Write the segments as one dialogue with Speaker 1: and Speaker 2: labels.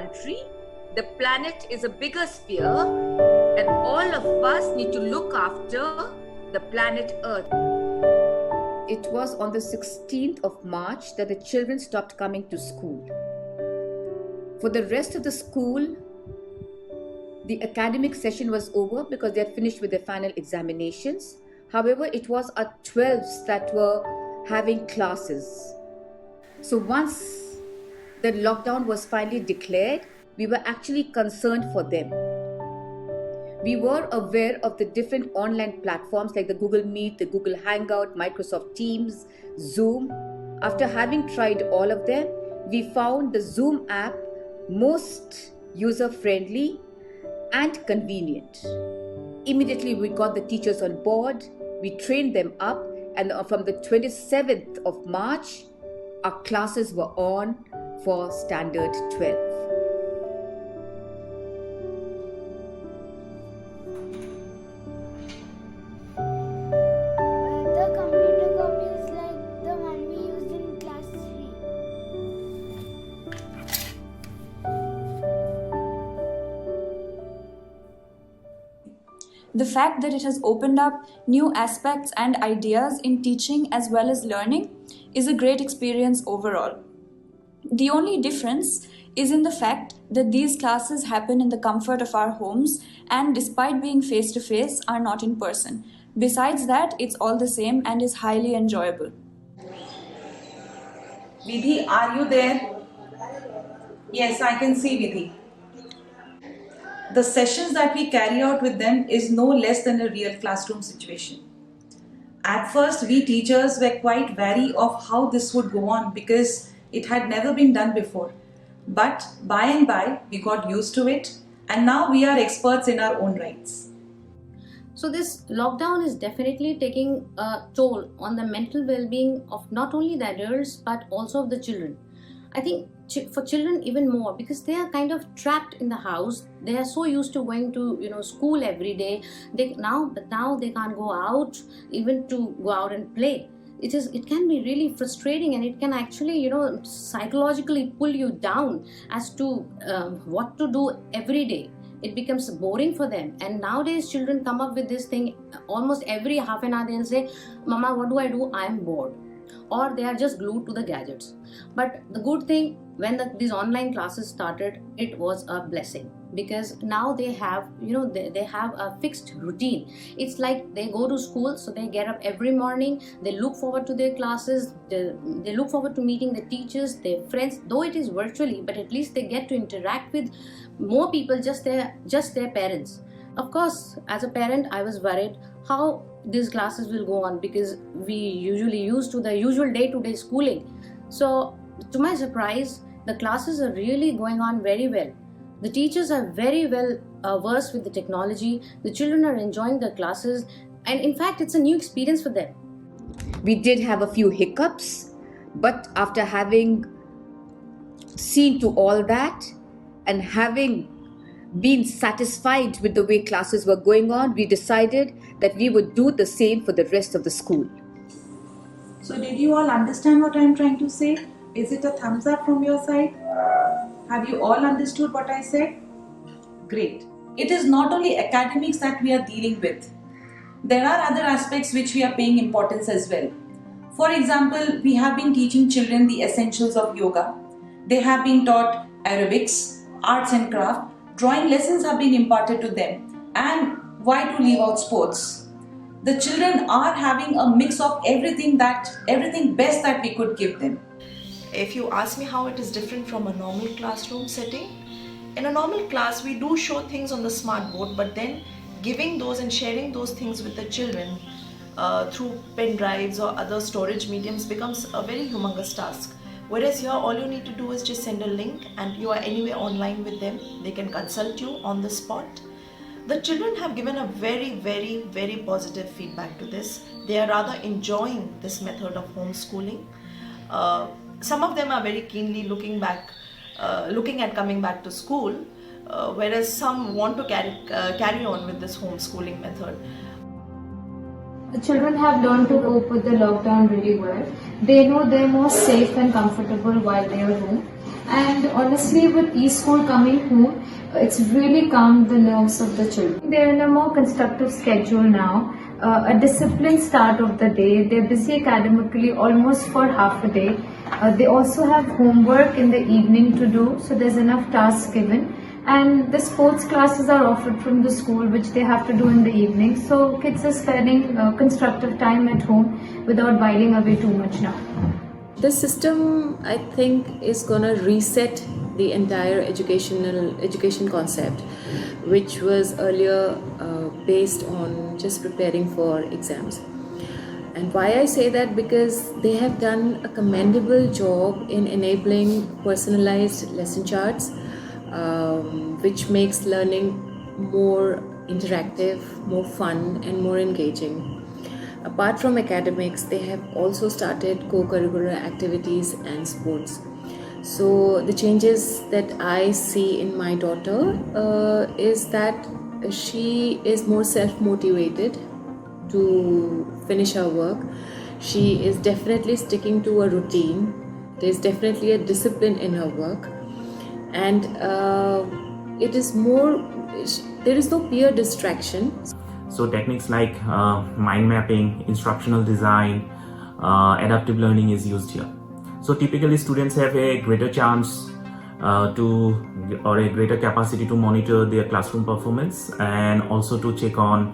Speaker 1: country, the planet is a bigger sphere, and all of us need to look after the planet Earth. It was on the 16th of March that the children stopped coming to school. For the rest of the school, the academic session was over because they had finished with their final examinations. However, it was our 12s that were having classes. So once the lockdown was finally declared, we were actually concerned for them. We were aware of the different online platforms like the Google Meet, the Google Hangout, Microsoft Teams, Zoom. After having tried all of them, we found the Zoom app most user-friendly and convenient. Immediately we got the teachers on board, we trained them up, and from the 27th of March, our classes were on for Standard 12.
Speaker 2: The computer copy is like the one we used in class 3.
Speaker 3: The fact that it has opened up new aspects and ideas in teaching as well as learning is a great experience overall. The only difference is in the fact that these classes happen in the comfort of our homes and despite being face-to-face are not in person. Besides that, it's all the same and is highly enjoyable.
Speaker 4: Vidhi, are you there? Yes, I can see Vidhi. The sessions that we carry out with them is no less than a real classroom situation. At first, we teachers were quite wary of how this would go on because it had never been done before. But by and by, we got used to it and now we are experts in our own rights.
Speaker 5: So this lockdown is definitely taking a toll on the mental well-being of not only the adults but also of the children. I think for children even more because they are kind of trapped in the house. They are so used to going to school every day. But now they can't go out even to go out and play. It can be really frustrating and it can actually psychologically pull you down as to what to do every day. It becomes boring for them, and nowadays children come up with this thing almost every half an hour. They'll say, "Mama, what do? I am bored," or they are just glued to the gadgets. But the good thing, when these online classes started, it was a blessing because now they have they have a fixed routine. It's like they go to school, so they get up every morning, they look forward to their classes, they look forward to meeting the teachers, their friends, though it is virtually, but at least they get to interact with more people, just their parents. Of course, as a parent, I was worried how these classes will go on because we usually used to the usual day-to-day schooling. So to my surprise, the classes are really going on very well. The teachers are very well versed with the technology. The children are enjoying their classes, and in fact, it's a new experience for them.
Speaker 1: We did have a few hiccups, but after having seen to all that and having been satisfied with the way classes were going on, we decided that we would do the same for the rest of the school.
Speaker 4: So did you all understand what I am trying to say? Is it a thumbs up from your side? Have you all understood what I said? Great. It is not only academics that we are dealing with. There are other aspects which we are paying importance as well. For example, we have been teaching children the essentials of yoga. They have been taught aerobics, arts and craft, drawing lessons have been imparted to them, and why to leave out sports. The children are having a mix of everything best that we could give them.
Speaker 6: If you ask me how it is different from a normal classroom setting, in a normal class we do show things on the smart board, but then giving those and sharing those things with the children through pen drives or other storage mediums becomes a very humongous task. Whereas here all you need to do is just send a link and you are anywhere online with them. They can consult you on the spot. The children have given a very, very, very positive feedback to this. They are rather enjoying this method of homeschooling. Some of them are very keenly looking at coming back to school, whereas some want to carry on with this homeschooling method.
Speaker 7: The children have learned to cope with the lockdown really well. They know they're more safe and comfortable while they are home, And honestly, with e-school coming home, it's really calmed the nerves of the children. They're in a more constructive schedule now. A disciplined start of the day. They're busy academically almost for half a day. They also have homework in the evening to do, so there's enough tasks given. And the sports classes are offered from the school, which they have to do in the evening. So kids are spending constructive time at home without whiling away too much now.
Speaker 8: This system, I think, is going to reset the entire education concept, which was earlier based on just preparing for exams. And why I say that, because they have done a commendable job in enabling personalized lesson charts, which makes learning more interactive, more fun, and more engaging. Apart from academics, they have also started co-curricular activities and sports. So the changes that I see in my daughter is that she is more self-motivated to finish her work. She is definitely sticking to a routine. There's definitely a discipline in her work, and it is more. There is no peer distraction.
Speaker 9: So techniques like mind mapping, instructional design, adaptive learning is used here. So typically students have a greater chance or a greater capacity to monitor their classroom performance and also to check on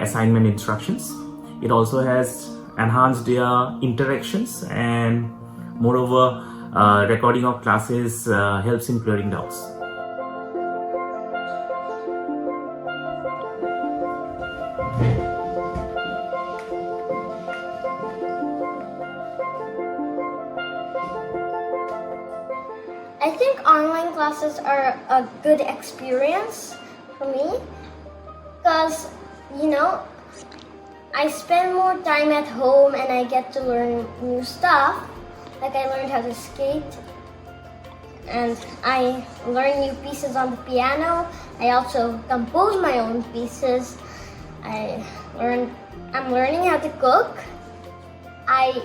Speaker 9: assignment instructions. It also has enhanced their interactions, and moreover, recording of classes helps in clearing doubts.
Speaker 2: I think online classes are a good experience for me because, I spend more time at home and I get to learn new stuff. Like I learned how to skate and I learned new pieces on the piano. I also compose my own pieces. I'm learning how to cook. I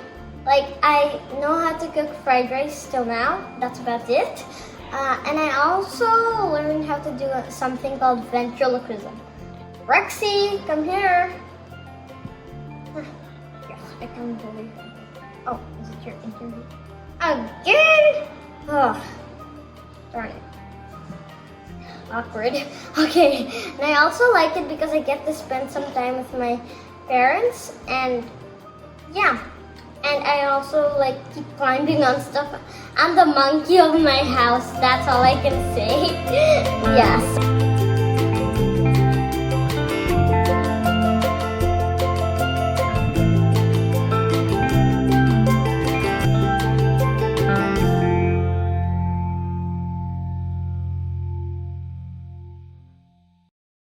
Speaker 2: know how to cook fried rice till now. That's about it. And I also learned how to do something called ventriloquism. Rexy, come here. Yes, I can't believe it. Oh, is it your interview? Again? Oh, darn it. Awkward. Okay, and I also like it because I get to spend some time with my parents, and yeah. And I also keep climbing on stuff. I'm the monkey of my house, that's all I can say. Yes.